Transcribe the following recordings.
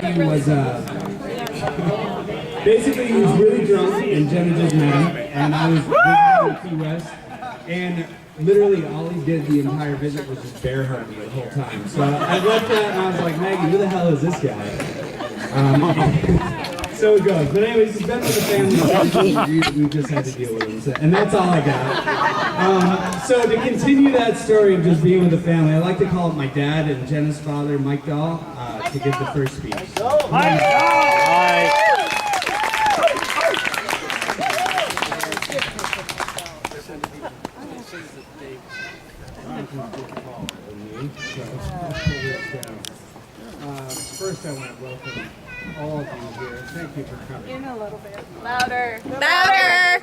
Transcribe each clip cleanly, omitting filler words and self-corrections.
He was basically he was really drunk, and Jenna just met him, and I was visiting Key West, and literally all he did the entire visit was just bear hug me the whole time. So I left that and I was like, Maggie, who the hell is this guy? So it goes. But anyways, he's been with the family. We just had to deal with him. So, and that's all I got. So to continue that story of just being with the family, I like to call it my dad and Jenna's father, Mike Dahl, to give the first speech. Mike Dahl! First, I want to welcome all of you here. Thank you for coming. In a little bit. Louder. Louder!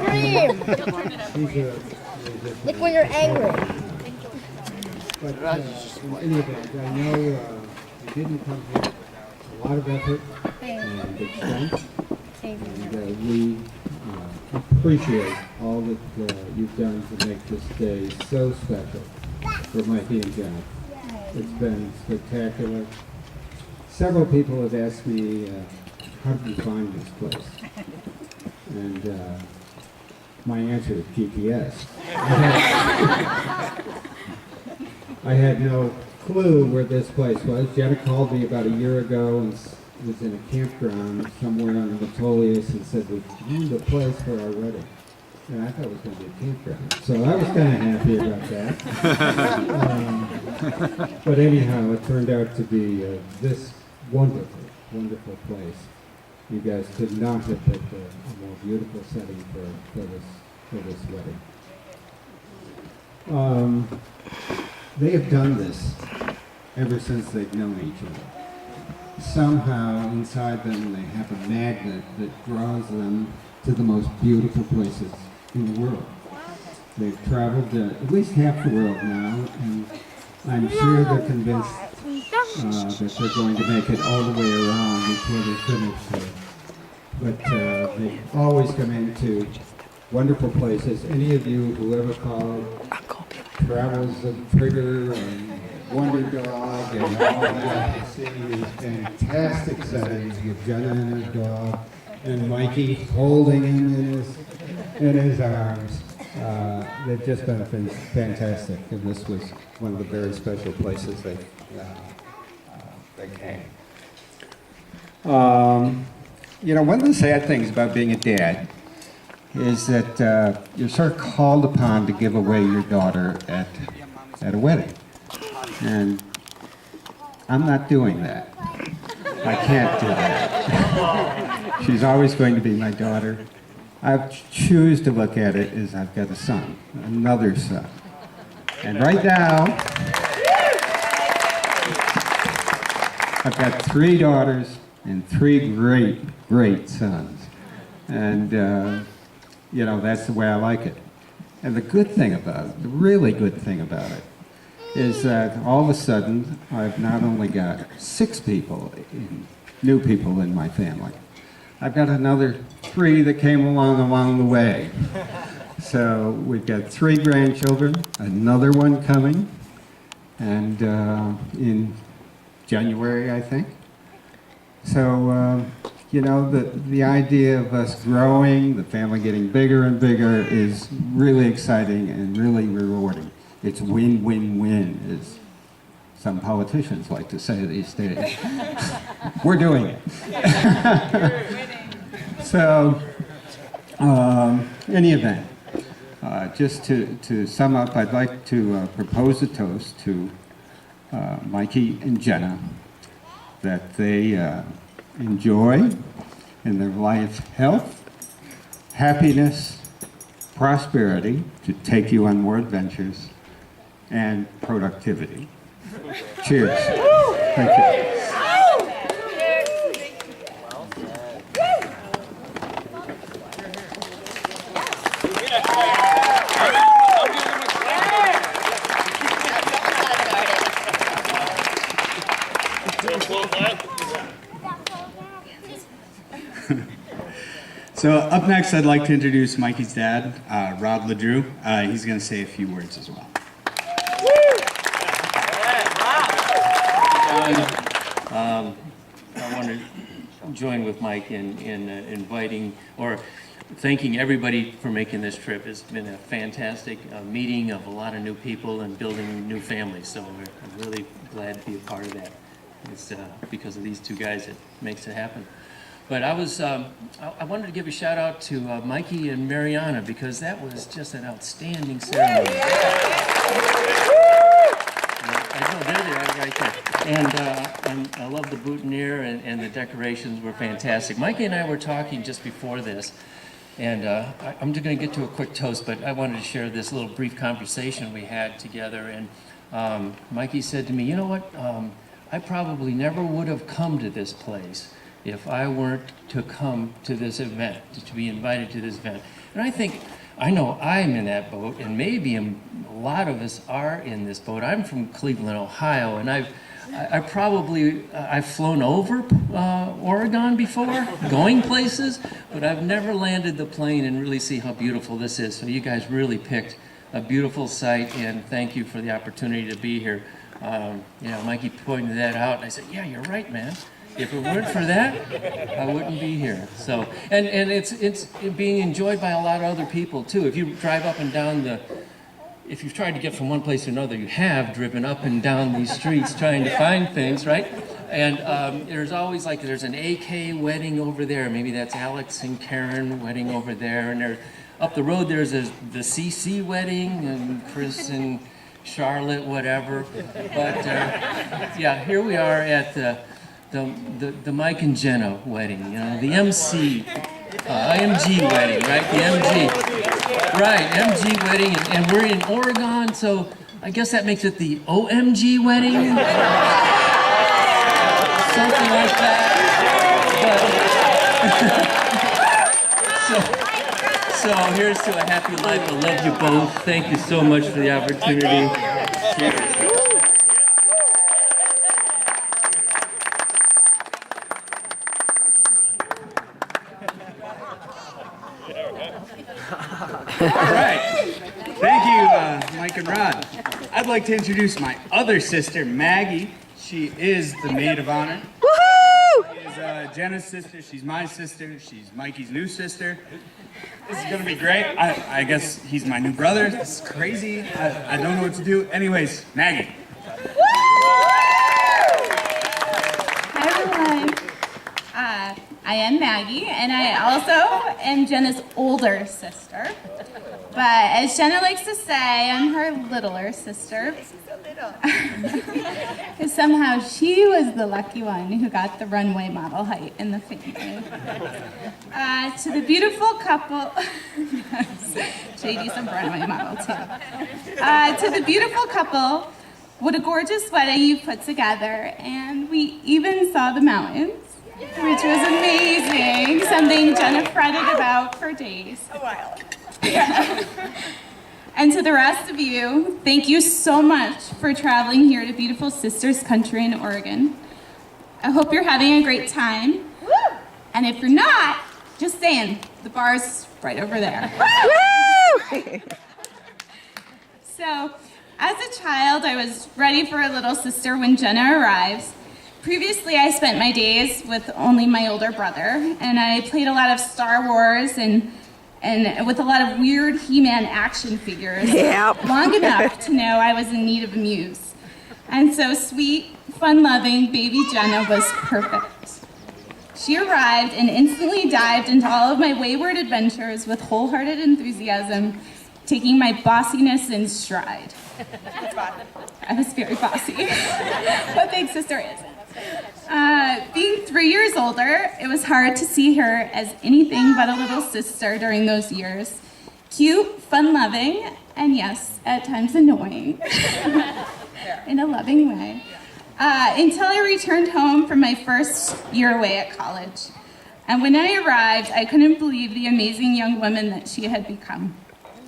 Scream! Like when you're angry. But in any event, I know you didn't come here without a lot of effort and expense. And we appreciate all that you've done to make this day so special for Mikey and Jenna. It's been spectacular. Several people have asked me, how did you find this place? And my answer is GPS. I had no clue where this place was. Jenna called me about a year ago and was in a campground somewhere on the Metolius and said, we found a place for our wedding. And I thought it was going to be a campground. So I was kind of happy about that. But anyhow, it turned out to be this wonderful, wonderful place. You guys could not have picked a more beautiful setting for this wedding. They have done this ever since they've known each other. Somehow inside them they have a magnet that draws them to the most beautiful places in the world. They've traveled at least half the world now, and I'm sure they're convinced that they're going to make it all the way around before they finish here. But they always come into wonderful places. Any of you who ever called Travels of Trigger and Wonder Dog and all that, to see these fantastic settings with Jenna and her dog and Mikey holding him in his arms. They've just been fantastic, and this was one of the very special places they came. You know, one of the sad things about being a dad is that you're sort of called upon to give away your daughter at a wedding. And I'm not doing that. I can't do that. She's always going to be my daughter. I choose to look at it as I've got a son, another son. And right now, I've got 3 daughters and 3 great, great sons. And, you know, that's the way I like it. And the good thing about it, the really good thing about it, is that all of a sudden, I've not only got 6 people, new people in my family, I've got another 3 that came along the way. So we've got 3 grandchildren, another one coming, and in January, I think. So, you know, the idea of us growing, the family getting bigger and bigger is really exciting and really rewarding. It's win-win-win, as some politicians like to say these days. We're doing it. So, any event, just to sum up, I'd like to propose a toast to Mikey and Jenna, that they enjoy in their life health, happiness, prosperity to take you on more adventures, and productivity. Cheers. Thank you. So up next, I'd like to introduce Mikey's dad, Rod LeDrew. He's going to say a few words as well. I want to join with Mike in inviting or thanking everybody for making this trip. It's been a fantastic meeting of a lot of new people and building new families. So I'm really glad to be a part of that. It's because of these two guys that makes it happen. But I wanted to give a shout out to Mikey and Mariana because that was just an outstanding ceremony. I know, there they are right there. And I love the boutonniere and the decorations were fantastic. Mikey and I were talking just before this, and I'm just going to get to a quick toast, but I wanted to share this little brief conversation we had together. And Mikey said to me, you know what, I probably never would have come to this place if I weren't to come to this event, to be invited to this event. And I know I'm in that boat, and maybe a lot of us are in this boat. I'm from Cleveland, Ohio, and I've flown over Oregon before, going places, but I've never landed the plane and really see how beautiful this is. So you guys really picked a beautiful site, and thank you for the opportunity to be here. Mikey pointed that out, and I said, yeah, you're right, man. If it weren't for that, I wouldn't be here. So, and it's being enjoyed by a lot of other people too. If you drive up and down if you've tried to get from one place to another, you have driven up and down these streets trying to find things, right? And there's always there's an AK wedding over there. Maybe that's Alex and Karen wedding over there. And up the road there's the CC wedding and Chris and Charlotte, whatever. But yeah, here we are at the Mike and Jenna wedding, the MC, IMG wedding, right? The MG, right? MG wedding, and we're in Oregon, so I guess that makes it the OMG wedding, something like that. So here's to a happy life. I love you both. Thank you so much for the opportunity. Cheers. All right. Thank you, Mike and Rod. I'd like to introduce my other sister, Maggie. She is the maid of honor. Woohoo! She is Jenna's sister. She's my sister. She's Mikey's new sister. This is going to be great. I guess he's my new brother. This is crazy. I don't know what to do. Anyways, Maggie. Hi everyone. I am Maggie, and I also am Jenna's older sister. But as Jenna likes to say, I'm her littler sister. Because somehow she was the lucky one who got the runway model height in the family. To the beautiful couple, yes, JD's a runway model too. To the beautiful couple, what a gorgeous wedding you put together, and we even saw the mountains, which was amazing, something Jenna fretted about for days. A while. And to the rest of you, thank you so much for traveling here to beautiful Sisters Country in Oregon. I hope you're having a great time. And if you're not, just saying, the bar's right over there. So, as a child, I was ready for a little sister when Jenna arrives. Previously, I spent my days with only my older brother, and I played a lot of Star Wars and with a lot of weird He-Man action figures, long enough to know I was in need of a muse. And so sweet, fun-loving baby Jenna was perfect. She arrived and instantly dived into all of my wayward adventures with wholehearted enthusiasm, taking my bossiness in stride. I was very bossy. What big sister isn't? Being 3 years older, it was hard to see her as anything but a little sister during those years. Cute, fun-loving, and yes, at times annoying, in a loving way. Until I returned home from my first year away at college. And when I arrived, I couldn't believe the amazing young woman that she had become.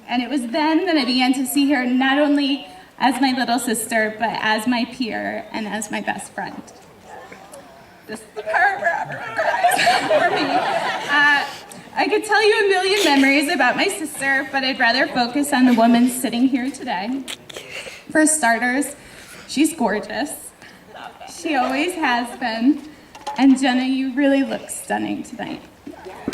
And it was then that I began to see her not only as my little sister, but as my peer and as my best friend. This is the part where everyone cries for me. I could tell you a million memories about my sister, but I'd rather focus on the woman sitting here today. For starters, she's gorgeous. She always has been. And Jenna, you really look stunning tonight. Yeah.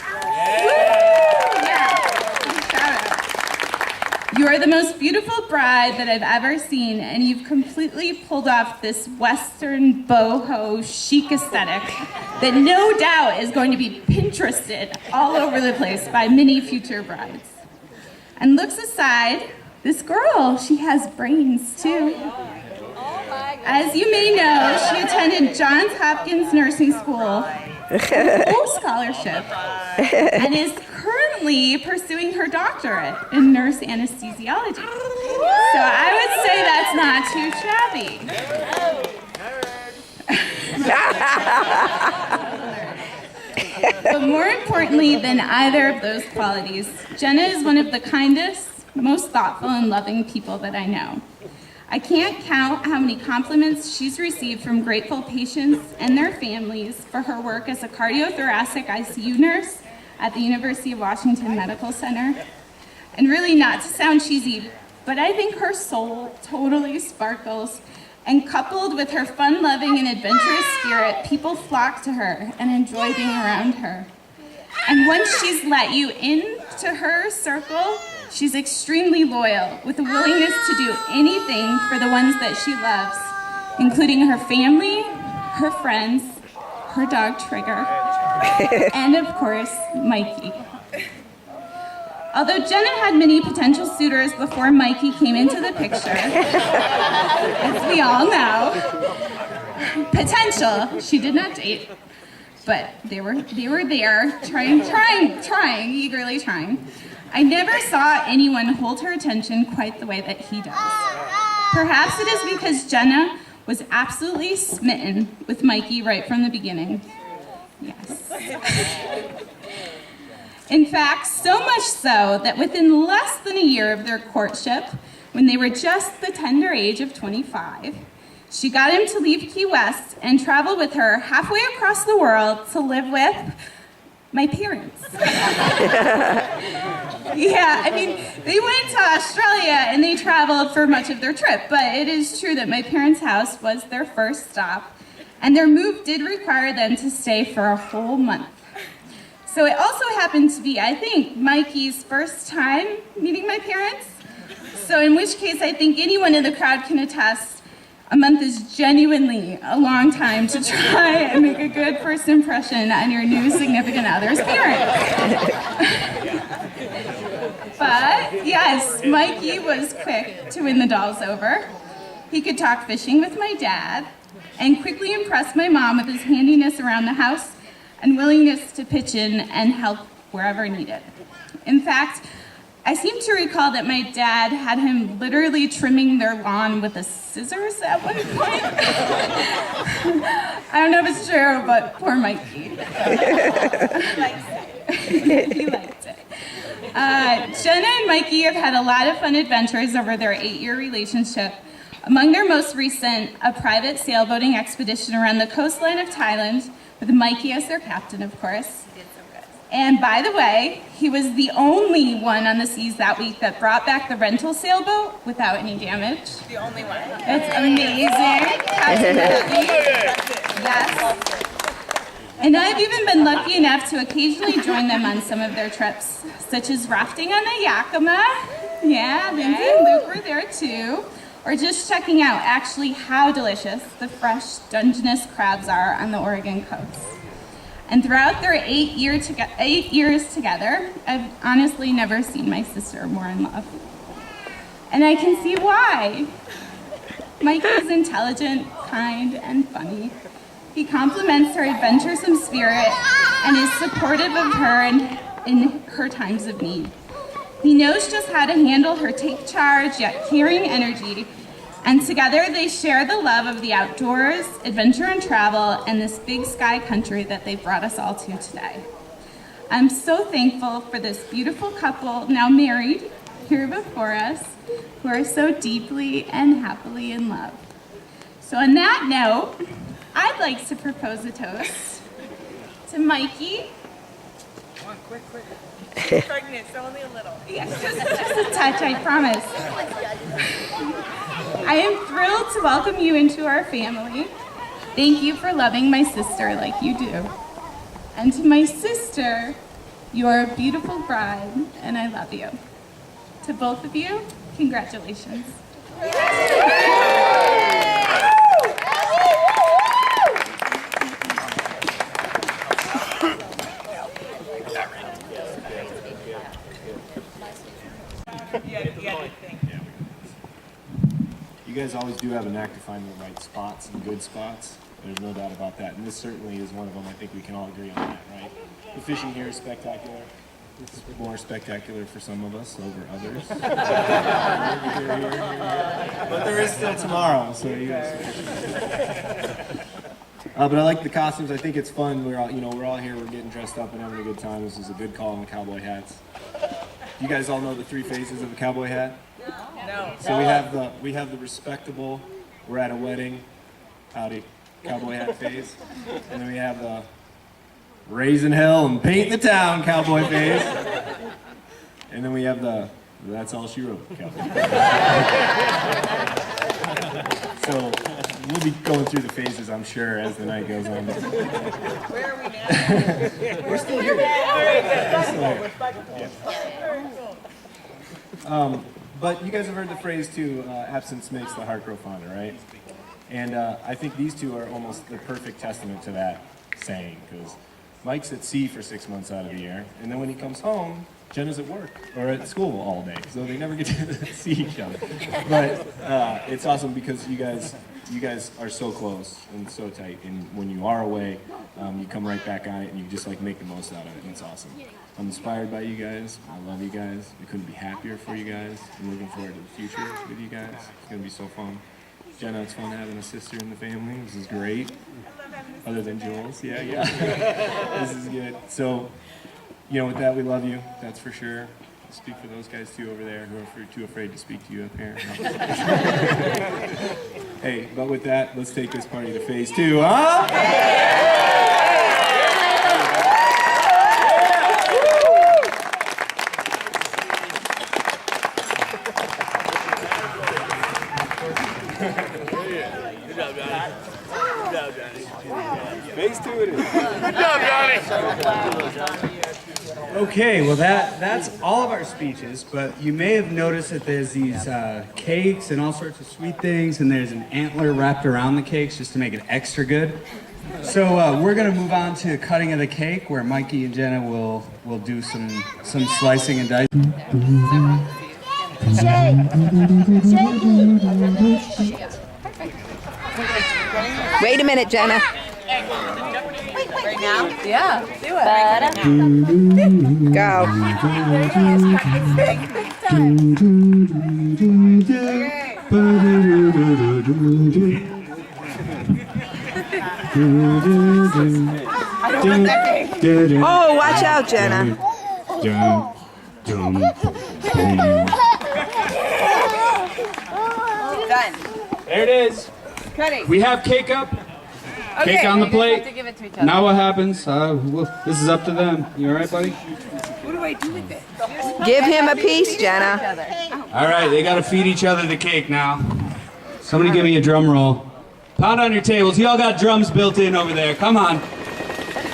Shout out. You are the most beautiful bride that I've ever seen, and you've completely pulled off this Western boho chic aesthetic that no doubt is going to be Pinterested all over the place by many future brides. And looks aside, this girl, she has brains too. As you may know, she attended Johns Hopkins Nursing School, full scholarship, and is currently pursuing her doctorate in nurse anesthesiology. So I would say that's not too shabby. But more importantly than either of those qualities, Jenna is one of the kindest, most thoughtful and loving people that I know. I can't count how many compliments she's received from grateful patients and their families for her work as a cardiothoracic ICU nurse at the University of Washington Medical Center. And really, not to sound cheesy, but I think her soul totally sparkles, and coupled with her fun-loving and adventurous spirit, people flock to her and enjoy being around her. And once she's let you into her circle, she's extremely loyal, with a willingness to do anything for the ones that she loves, including her family, her friends, her dog Trigger, and of course, Mikey. Although Jenna had many potential suitors before Mikey came into the picture, as we all know, potential, she did not date, but they were there, eagerly trying. I never saw anyone hold her attention quite the way that he does. Perhaps it is because Jenna was absolutely smitten with Mikey right from the beginning. Yes. In fact, so much so that within less than a year of their courtship, when they were just the tender age of 25, she got him to leave Key West and travel with her halfway across the world to live with my parents. Yeah, I mean, they went to Australia and they traveled for much of their trip, but it is true that my parents' house was their first stop, and their move did require them to stay for a whole month. So it also happened to be, I think, Mikey's first time meeting my parents, so in which case I think anyone in the crowd can attest a month is genuinely a long time to try and make a good first impression on your new significant other's parents. But yes, Mikey was quick to win the dolls over. He could talk fishing with my dad and quickly impress my mom with his handiness around the house and willingness to pitch in and help wherever needed. In fact, I seem to recall that my dad had him literally trimming their lawn with the scissors at one point. I don't know if it's true, but poor Mikey. He liked it. Jenna and Mikey have had a lot of fun adventures over their 8-year relationship. Among their most recent, a private sailboating expedition around the coastline of Thailand, with Mikey as their captain, of course. And by the way, he was the only one on the seas that week that brought back the rental sailboat without any damage. The only one. It's amazing. Absolutely. Yes. And I've even been lucky enough to occasionally join them on some of their trips, such as rafting on the Yakima. Yeah, Lindsay and Luke were there too. Or just checking out actually how delicious the fresh Dungeness crabs are on the Oregon coast. And throughout their 8 years together, I've honestly never seen my sister more in love. And I can see why. Mike is intelligent, kind, and funny. He compliments her adventuresome spirit and is supportive of her in her times of need. He knows just how to handle her take charge yet caring energy, and together they share the love of the outdoors, adventure and travel, and this big sky country that they brought us all to today. I'm so thankful for this beautiful couple, now married, here before us, who are so deeply and happily in love. So on that note, I'd like to propose a toast to Mikey. Come on, quick. Pregnant, so only a little. Yes, just a touch, I promise. I am thrilled to welcome you into our family. Thank you for loving my sister like you do. And to my sister, you're a beautiful bride, and I love you. To both of you, congratulations. You guys always do have a knack to find the right spots and good spots. There's no doubt about that. And this certainly is one of them. I think we can all agree on that, right? The fishing here is spectacular. It's more spectacular for some of us over others. But there is still tomorrow, so you guys. But I like the costumes. I think it's fun. We're all here. We're getting dressed up and having a good time. This is a good call on the cowboy hats. You guys all know the 3 phases of a cowboy hat? No. So we have the respectable, we're at a wedding, howdy, cowboy hat phase. And then we have the raising hell and paint the town cowboy phase. And then we have the that's all she wrote cowboy. So we'll be going through the phases, I'm sure, as the night goes on. Where are we now? We're still here. But you guys have heard the phrase too, absence makes the heart grow fonder, right? And I think these two are almost the perfect testament to that saying, because Mike's at sea for 6 months out of the year, and then when he comes home, Jenna's at work or at school all day, so they never get to see each other. But it's awesome because you guys are so close and so tight, and when you are away, you come right back on it, and you just like make the most out of it, and it's awesome. I'm inspired by you guys. I love you guys. I couldn't be happier for you guys. I'm looking forward to the future with you guys. It's gonna be so fun. Jenna, it's fun having a sister in the family. This is great. Other than Jules, yeah. This is good. So, with that, we love you. That's for sure. I'll speak for those guys too over there who are too afraid to speak to you up here. Hey, but with that, let's take this party to phase 2, huh? Phase 2 it is. Good job, Johnny. Okay, well that's all of our speeches, but you may have noticed that there's these cakes and all sorts of sweet things, and there's an antler wrapped around the cakes just to make it extra good. So we're gonna move on to cutting of the cake, where Mikey and Jenna will do some slicing and dicing. Wait a minute, Jenna. Right now? Yeah. Do it. Go. Oh, watch out, Jenna. Done. There it is. Cutting. We have cake up. Okay, Cake on the you guys plate. have to give it to each other. Now what happens? This is up to them. You all right, buddy? What do I do with it? Give him a piece, Jenna. All right, they got to feed each other the cake now. Somebody give me a drum roll. Pound on your tables. You all got drums built in over there. Come on.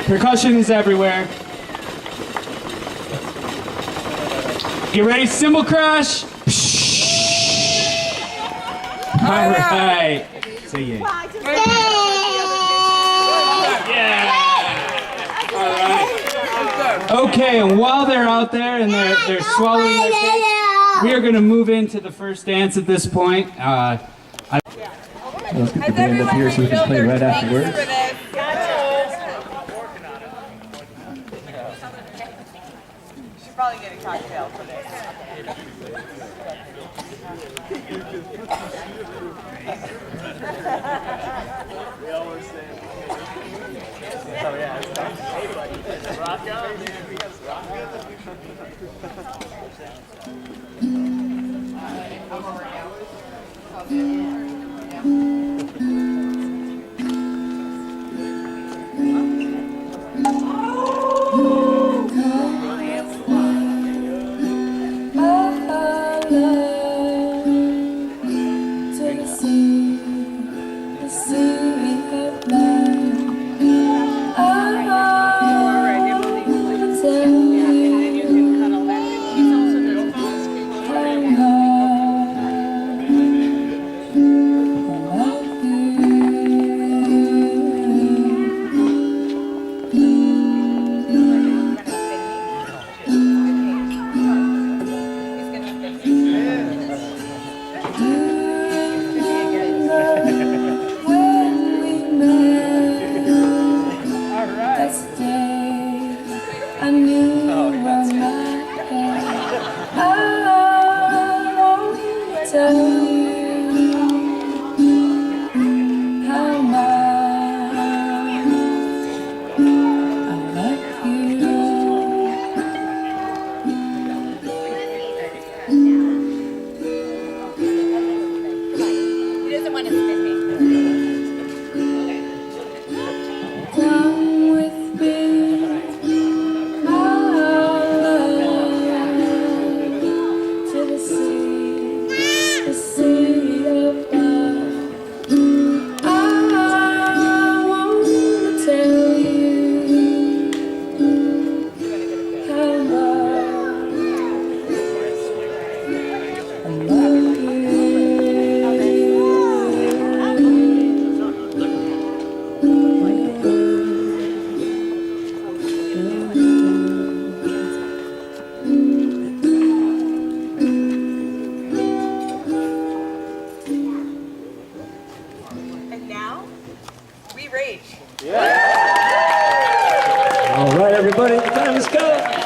Percussion is everywhere. Get ready, cymbal crash. All right. Say yay. Yeah. All right. Okay, and while they're out there and they're swallowing their cake, we are going to move into the first dance at this point. Has everyone refilled their drinks for this? Should probably get a cocktail for this. To the sea we have now, we rage. All right, everybody, the time has come.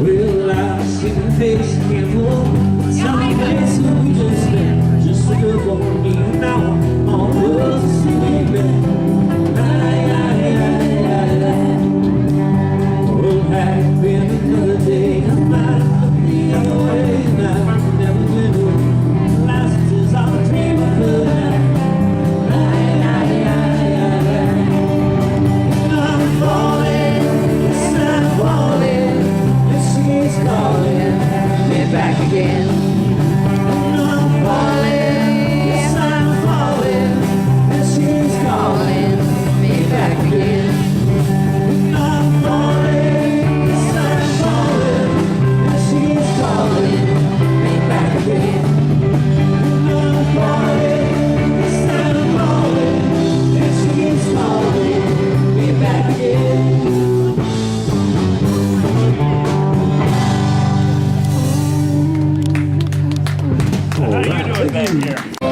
Well, I see the face careful. Tell me face who we just met. Just a good for me now. All the world's a sleeping. Well, had been another day. I might look the other way now. Never been a last is our dream of her now. I'm falling, yes I'm falling. She's calling me back again. I'm falling, yes I'm falling. And she's calling me back again. I'm falling, yes I'm falling. And she's calling me back again. I'm falling, yes I'm falling. And she's calling me back again. How you doing back here?